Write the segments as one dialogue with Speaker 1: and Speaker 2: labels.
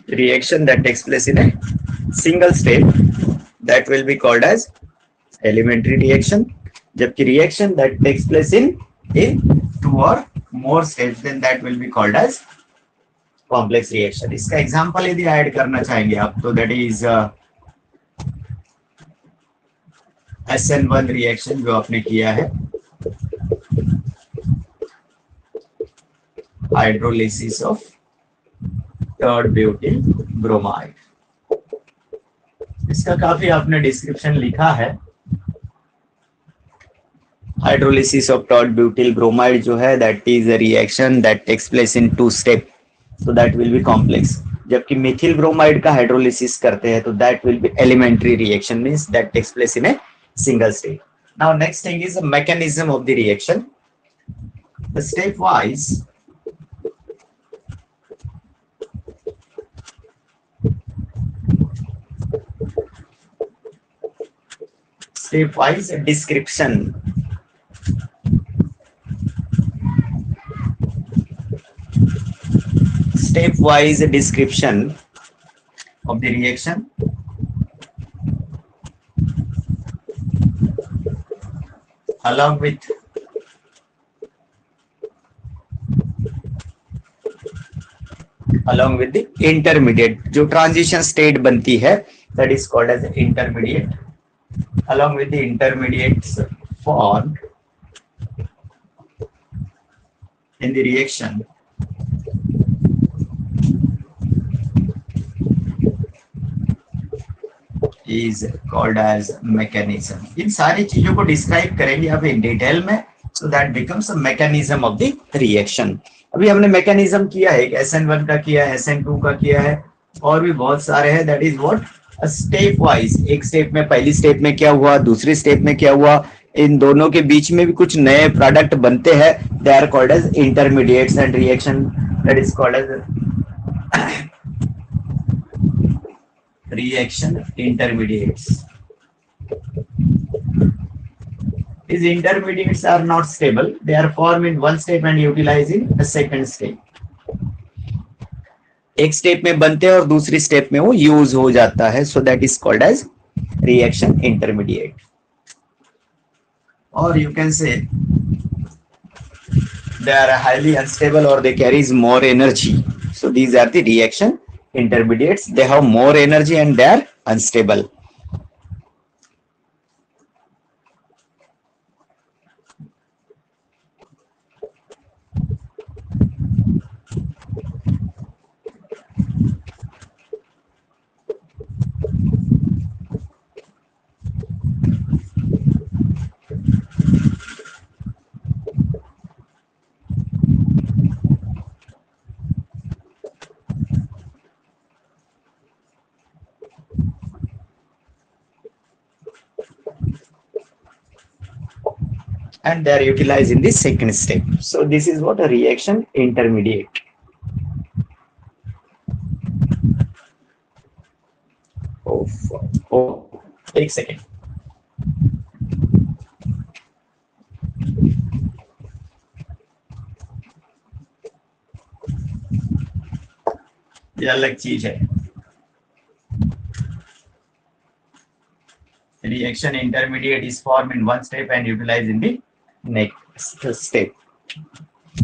Speaker 1: reaction that takes place in a single step, that will be called as elementary reaction. जबकि reaction that takes place in two or more steps, then that will be called as complex reaction. इसका example यदि add करना चाहेंगे आप तो that is SN1 reaction जो आपने किया है, hydrolysis of third butyl bromide. इसका काफी आपने डिस्क्रिप्शन लिखा है. Hydrolysis of third butyl bromide जो है that is a reaction that takes place in two step, so that will be complex. जबकि मिथिल ब्रोमाइड का हाइड्रोलिसिस करते हैं तो that will be elementary reaction, means that takes place in a single state. Now next thing is the mechanism of the reaction. The stepwise description of the reaction along with the intermediate, जो transition state बनती है that is called as intermediate, along with the intermediates formed in the reaction is called as mechanism. इन सारी चीजों को describe करेंगे यहाँ पे detail में, so that becomes a mechanism of the reaction. अभी हमने मैकेनिज्म किया है, SN1 का किया है, SN2 का किया है, और भी बहुत सारे हैं. That is what step wise. एक स्टेप में, पहली स्टेप में क्या हुआ, दूसरी स्टेप में क्या हुआ, इन दोनों के बीच में भी कुछ नए प्रोडक्ट बनते हैं. They are called as intermediates and reaction that is called as reaction intermediates. These intermediates are not stable. They are formed in one step and utilized in a second step. एक step में बनते हैं और दूसरी step में वो use हो जाता है, so that is called as reaction intermediate. Or you can say they are highly unstable or they carries more energy. So these are the reaction intermediates. They have more energy and they are unstable. And they are utilized in the second step. So this is what a reaction intermediate. Oh, एक second. ये अलग चीज है. Reaction intermediate is formed in one step and utilized in the next step.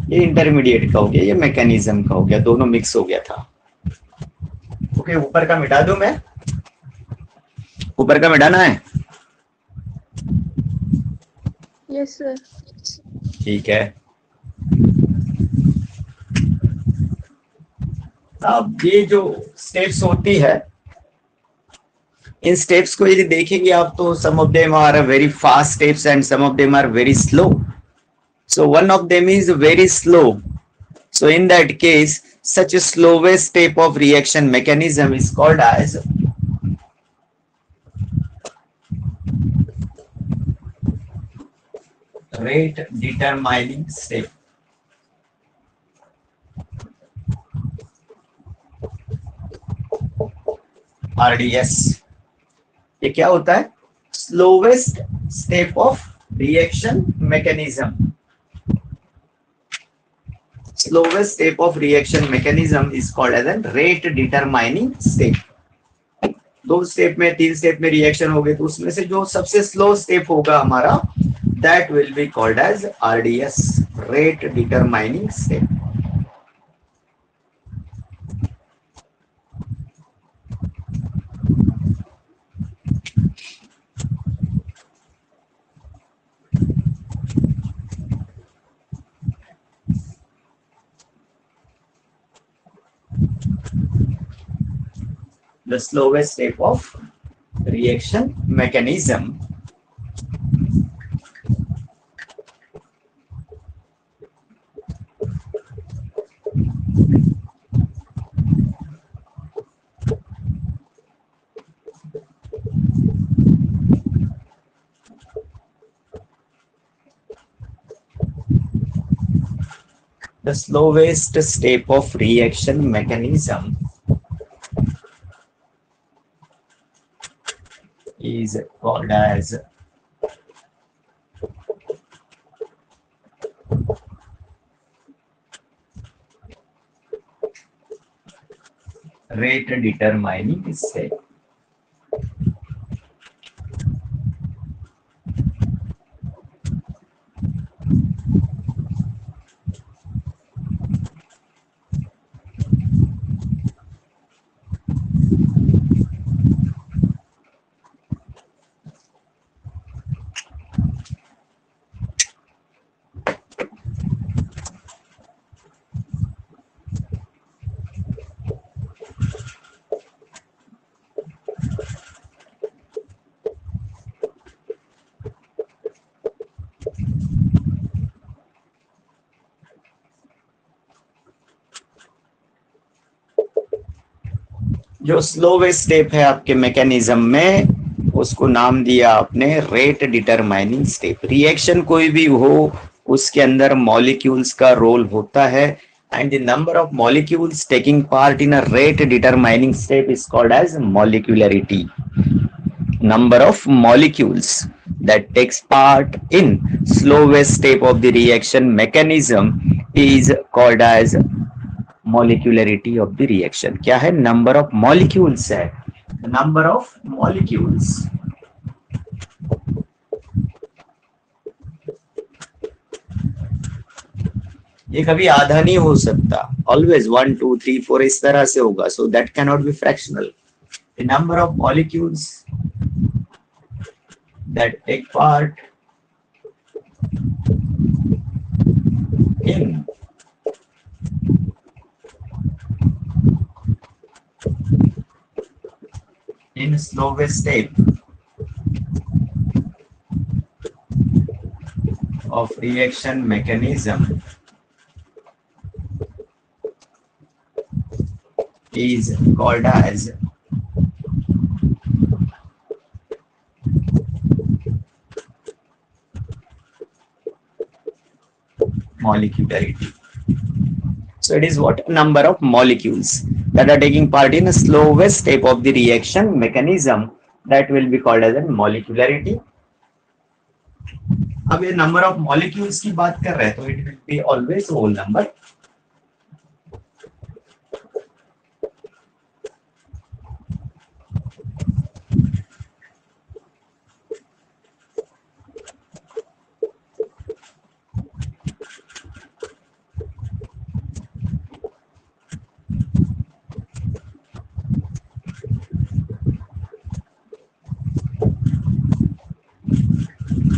Speaker 1: ये intermediate का हो गया, ये मैकेनिज्म का हो गया, दोनों मिक्स हो गया था. ओके, ऊपर का मिटा दूं मैं, ऊपर का मिटाना है.
Speaker 2: Yes sir.
Speaker 1: ठीक है. अब ये जो स्टेप्स होती है, इन स्टेप्स को यदि देखेंगे आप तो some of them are very fast steps and some of them are very slow. So one of them is very slow. So in that case such a slowest step of reaction mechanism is called as rate determining step. RDS. ये क्या होता है? Slowest step of reaction mechanism. slowest step of reaction mechanism is called as a rate determining step. दो step में, तीन step में reaction हो गए, तो उसमें से जो सबसे स्लो स्टेप होगा हमारा, that will be called as RDS, rate determining step. The slowest step of reaction mechanism the slowest step of reaction mechanism is called as rate determining step. जो स्लोवेस्ट स्टेप है आपके mechanism में, उसको नाम दिया आपने रेट डिटरमाइनिंग स्टेप. रिएक्शन कोई भी हो, उसके अंदर मॉलिक्यूल्स का रोल होता है, and the number of molecules taking part in a rate determining step is called as molecularity. Number of molecules that takes part in slowest step of the reaction mechanism is called as molecularity of the reaction. क्या है? number of molecules है. number of molecules ये कभी आधा नहीं हो सकता, always 1 2 3 4 इस तरह से होगा, so that cannot be fractional. The number of molecules that take part in slowest step of reaction mechanism is called as molecularity. So it is what? Number of molecules that are taking part in a slowest step of the reaction mechanism, that will be called as a molecularity. अब ये number of molecules की बात कर रहे हैं, तो it will be always whole number.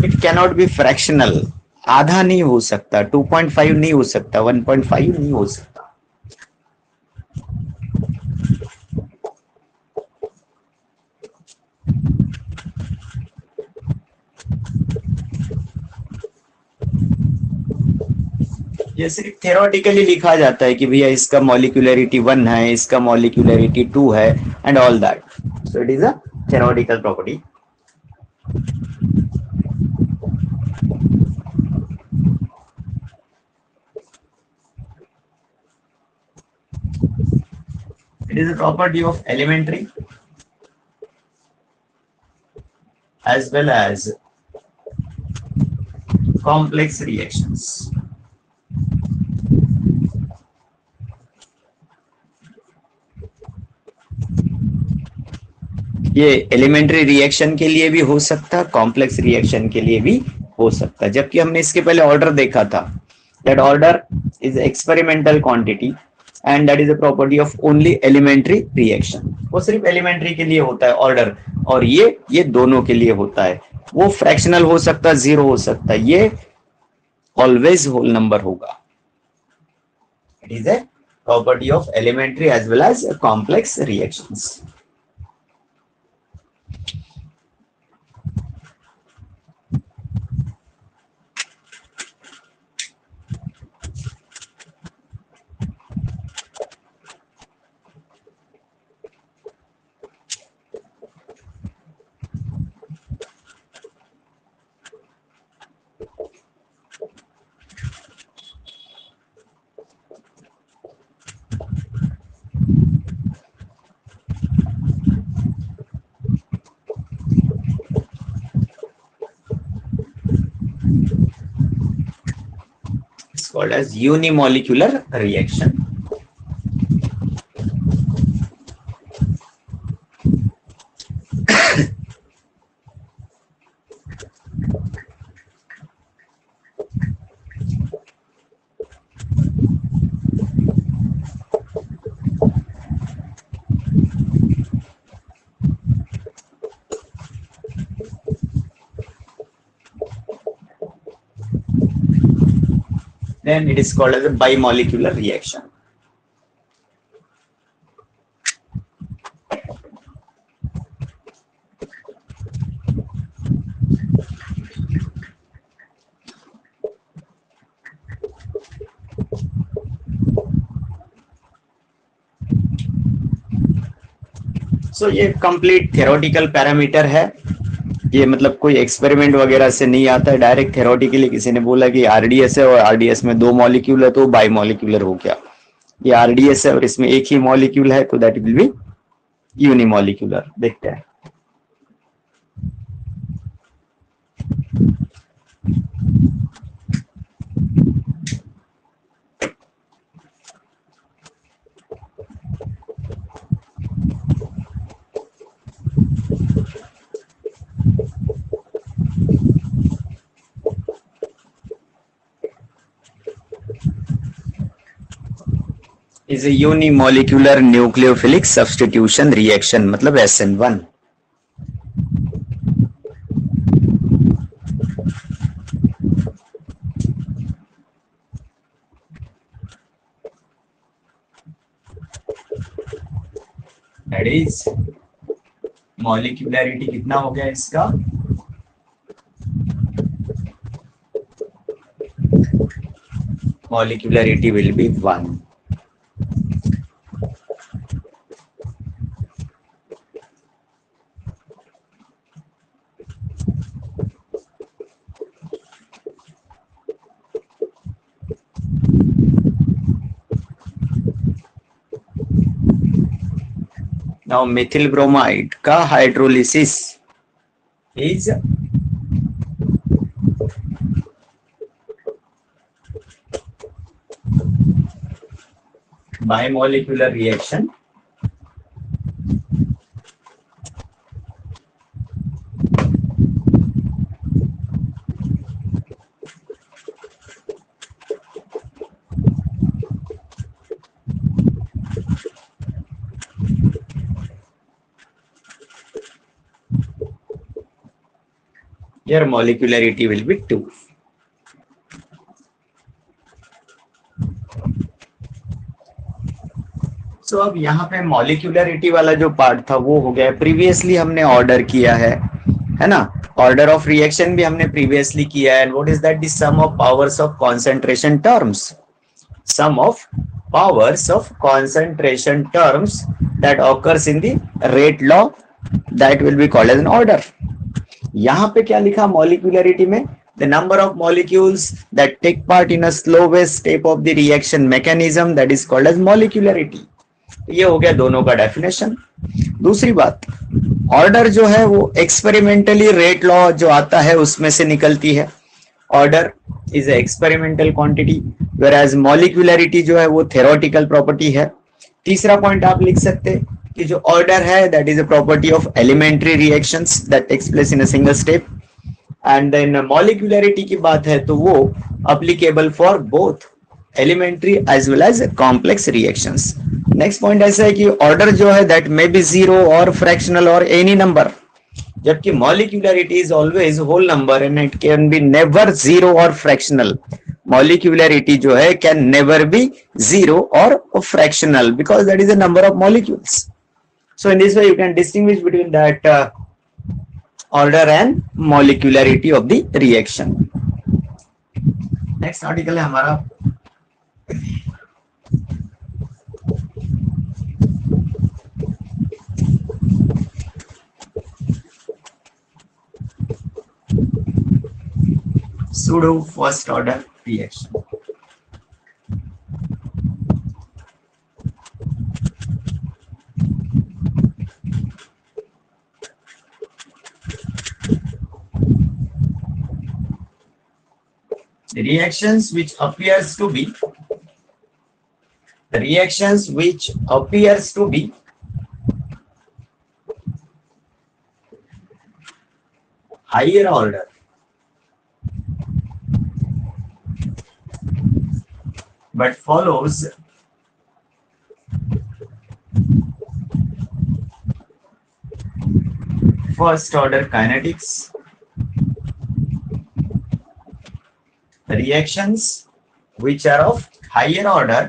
Speaker 1: It cannot be fractional. आधा नहीं हो सकता, 2.5 नहीं हो सकता, 1.5 नहीं हो सकता. ये सिर्फ थ्योरेटिकली लिखा जाता है कि भैया इसका मॉलिक्यूलरिटी 1 है, इसका मॉलिक्यूलरिटी 2 है, and all that. So it is a theoretical property. It is a property of elementary as well as complex reactions. ये एलिमेंट्री रिएक्शन के लिए भी हो सकता है, कॉम्प्लेक्स रिएक्शन के लिए भी हो सकता है। जबकि हमने इसके पहले ऑर्डर देखा था, that order is experimental quantity and that is a property of only elementary reaction. वो सिर्फ एलिमेंट्री के लिए होता है ऑर्डर, और ये दोनों के लिए होता है। वो फ्रैक्शनल हो सकता है, जीरो हो सकता है, ये ऑलवेज होल नंबर होगा। It is a property of elementary as well as complex reactions. Called as unimolecular reaction. Then it is called as a bimolecular reaction. So ये कंप्लीट थ्योरेटिकल पैरामीटर है, ये मतलब कोई एक्सपेरिमेंट वगैरह से नहीं आता है, डायरेक्ट थ्योरेटिकली किसी ने बोला कि आरडीएस है और आरडीएस में 2 मॉलिक्यूल है तो बाइमॉलिक्यूलर हो गया। ये आरडीएस है और इसमें एक ही मॉलिक्यूल है तो दैट विल बी यूनिमॉलिक्यूलर। देखते हैं। is a unimolecular nucleophilic substitution reaction, मतलब SN1। That is molecularity कितना हो गया इसका? Molecularity will be 1। Now methyl bromide का hydrolysis is bimolecular reaction your molecularity will be 2। So अब यहाँ पे मॉलिक्यूलरिटी वाला जो पार्ट था वो हो गया। प्रीवियसली हमने ऑर्डर किया है ना, ऑर्डर ऑफ रिएक्शन भी हमने प्रीवियसली किया है। What is that? The sum of powers of concentration terms, sum of powers of concentration terms that occurs in the rate law, that will be called as an order. यहाँ पे क्या लिखा molecularity में? the number of molecules that take part in a slowest step of the reaction mechanism, that is called as molecularity। ये हो गया दोनों का डेफिनेशन। दूसरी बात, ऑर्डर जो है वो एक्सपेरिमेंटली रेट लॉ जो आता है उसमें से निकलती है। Order is a experimental quantity, whereas molecularity जो है वो थ्योरेटिकल प्रॉपर्टी है। तीसरा पॉइंट आप लिख सकते कि जो ऑर्डर है that is a property of elementary reactions that takes place in a single step, and then molecularity की बात है तो वो applicable for both elementary as well as complex reactions. Next point ऐसा है कि ऑर्डर जो है दैट मे बी जीरो और फ्रैक्शनल और एनी नंबर, जबकि molecularity is always whole number and it can be never zero और फ्रैक्शनल। मॉलिक्यूलरिटी जो है कैन नेवर बी जीरो और fractional because that is a number of molecules. So in this way you can distinguish between that order and molecularity of the reaction. Next article है हमारा pseudo first order reaction. The reactions which appears to be higher order but follows first order kinetics. The reactions which are of higher order,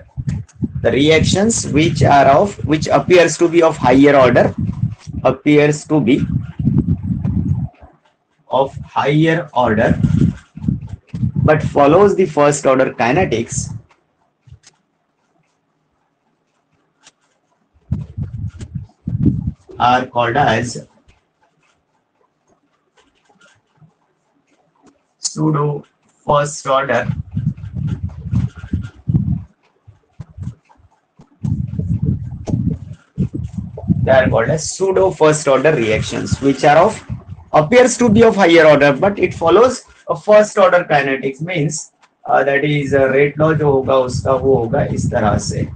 Speaker 1: the reactions which appears to be of higher order, but follows the first order kinetics are called as pseudo first order reactions which are of appears to be of higher order but it follows a first order kinetics, means that is rate law जो होगा उसका वो होगा इस तरह से.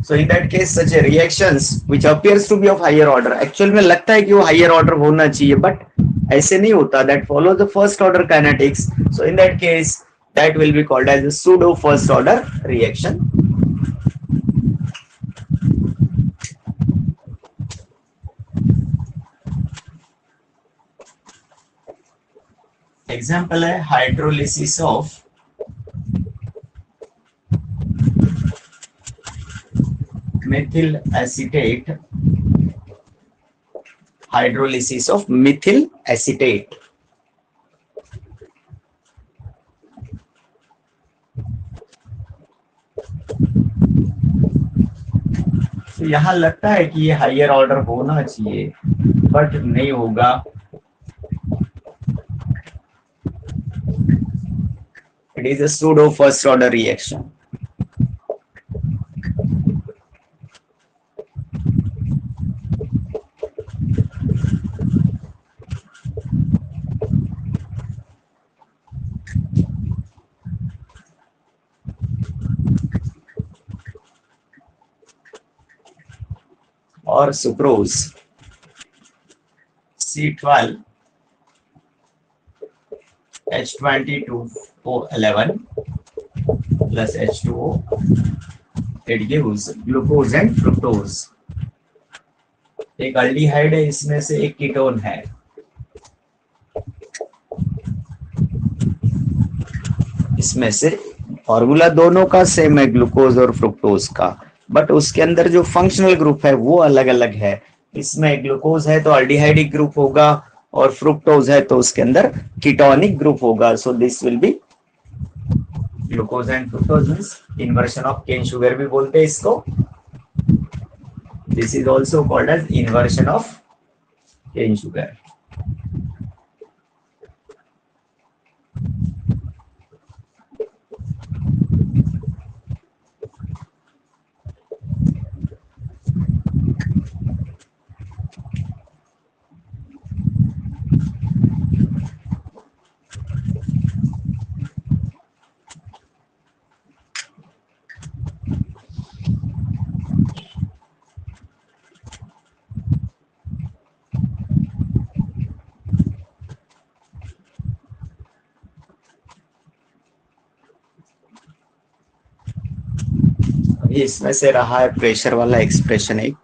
Speaker 1: So in that case such a reactions which appears to be of higher order, actual में लगता है कि वो higher order होना चाहिए but ऐसे नहीं होता, that follows the first order kinetics. So in that case that will be called as a pseudo first order reaction. Example है hydrolysis of methyl acetate, hydrolysis of methyl acetate. तो यहां लगता है कि ये हायर ऑर्डर होना चाहिए but नहीं होगा. It is a pseudo first order reaction. और sucrose C12 H22O11 plus H2O, it gives glucose and fructose. एक अल्डिहाइड है, इसमें से एक कीटोन है. इसमें से फॉर्मूला दोनों का सेम है ग्लूकोज और फ्रुक्टोज का, बट उसके अंदर जो फंक्शनल ग्रुप है वो अलग अलग है. इसमें ग्लूकोज है तो अल्डिहाइडिक ग्रुप होगा और फ्रुक्टोज है तो उसके अंदर कीटोनिक ग्रुप होगा. So this will be glucose and fructose means inversion of cane sugar भी बोलते हैं इसको. This is also called as inversion of cane sugar. इसमें से रहा है प्रेशर वाला एक्सप्रेशन एक,